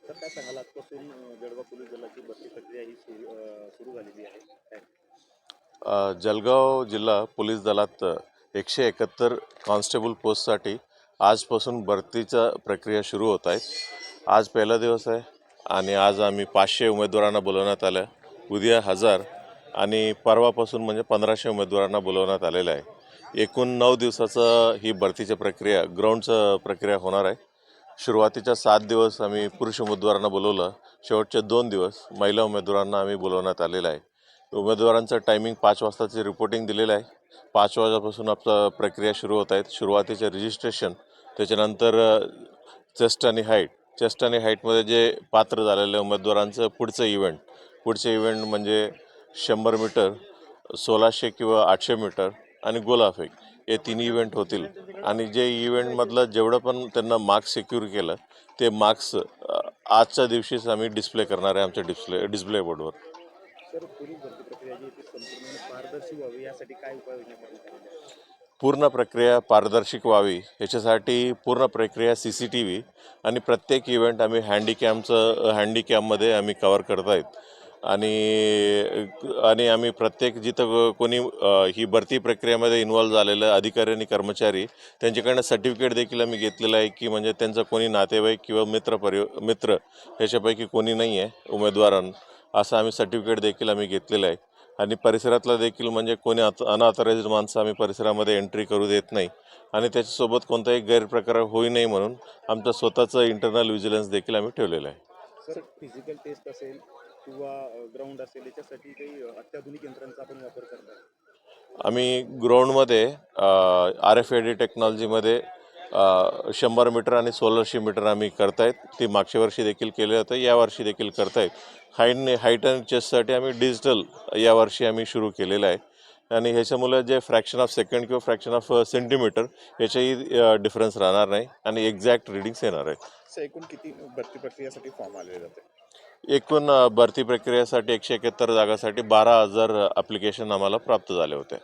तर काय सांगाल आजपासून जळगाव पोलीस दलाची भरती प्रक्रिया ही सुरू झालेली आहे काय? जळगाव जिल्हा पोलीस दलात 171 कॉन्स्टेबल पोस्टसाठी आजपासून भरतीचा प्रक्रिया सुरू होत आहे. आज पहिला दिवस आहे आणि आज आम्ही 500 उमेदवारांना बोलवण्यात आलं. उद्या 1000 आणि परवापासून म्हणजे 1500 उमेदवारांना बोलवण्यात आलेलं आहे. एकूण 9 दिवसाचं ही भरतीची प्रक्रिया ग्राउंडचं प्रक्रिया होणार आहे. सुरुवातीच्या 7 दिवस आम्ही पुरुष उमेदवारांना बोलवलं. शेवटचे 2 दिवस महिला उमेदवारांना आम्ही बोलवण्यात आलेलं आहे. उमेदवारांचं टायमिंग 5 वाजताची रिपोर्टिंग दिलेलं आहे. 5 वाजल्यापासून आपलं प्रक्रिया सुरू होत आहेत. सुरुवातीचे रजिस्ट्रेशन, त्याच्यानंतर चेस्ट आणि हाईटमध्ये जे पात्र झालेल्या उमेदवारांचं पुढचे इव्हेंट म्हणजे 100 मीटर, 1600 किंवा 800 मीटर आणि गोलाफेक हे 3 इव्हेंट होतील. आणि जे इव्हेंटमधलं जेवढं पण त्यांना मार्क्स सिक्युअर केलं ते मार्क्स आजच्या दिवशीच आम्ही डिस्प्ले करणार आहे आमच्या डिस्प्ले बोर्डवर. सर, पोलीस भरती प्रक्रिया जी ती संपूर्ण पारदर्शी व्हावी यासाठी काय उपाययोजना करण्यात आलेल्या आहेत? पूर्ण प्रक्रिया पारदर्शक व्हावी याच्यासाठी पूर्ण प्रक्रिया CCTV आणि प्रत्येक इव्हेंट आम्ही हँडीकॅममध्ये आम्ही कव्हर करत आहेत. आणि आम्ही प्रत्येक जिथं कोणी ही भरती प्रक्रियेमध्ये इन्व्हॉल्व झालेलं अधिकारी आणि कर्मचारी त्यांच्याकडनं सर्टिफिकेट देखील आम्ही घेतलेलं आहे की म्हणजे त्यांचा कोणी नातेवाईक किंवा मित्र ह्याच्यापैकी कोणी नाही आहे उमेदवारांना, असं आम्ही सर्टिफिकेट देखील आम्ही घेतलेलं आहे. आणि परिसरातला देखील म्हणजे कोणी अनऑथराइज्ड माणसं आम्ही परिसरामध्ये एंट्री करू देत नाही आणि त्याच्यासोबत कोणताही गैरप्रकार होऊ नये म्हणून आमचं स्वतःचं इंटरनल व्हिजिलन्स देखील आम्ही ठेवलेलं आहे. सर, फिजिकल टेस्ट असेल किंवा ग्राउंड असेल याच्यासाठी काही अत्याधुनिक यंत्रांचा आपण वापर करतो? आम्ही ग्राउंडमध्ये RFID टेक्नॉलॉजीमध्ये 100 मीटर आणि 1600 मीटर आम्ही करतायत. ती मागच्या वर्षी देखील केलं होतं, यावर्षी देखील करतायत. हाईट आणि चेस्टसाठी आम्ही डिजिटल यावर्षी आम्ही सुरू केलेलं आहे. आणि ह्याच्यामुळे जे फ्रॅक्शन ऑफ सेकंड किंवा फ्रॅक्शन ऑफ सेंटीमीटर याच्याही डिफरन्स राहणार नाही आणि एक्झॅक्ट रिडिंग्स येणार आहेत. सर, एकूण किती भरती प्रक्रियेसाठी फॉर्म आलेले जाते? एकूण भरती प्रक्रियेसाठी 171 जागासाठी 12,000 ॲप्लिकेशन आम्हाला प्राप्त झाले होते.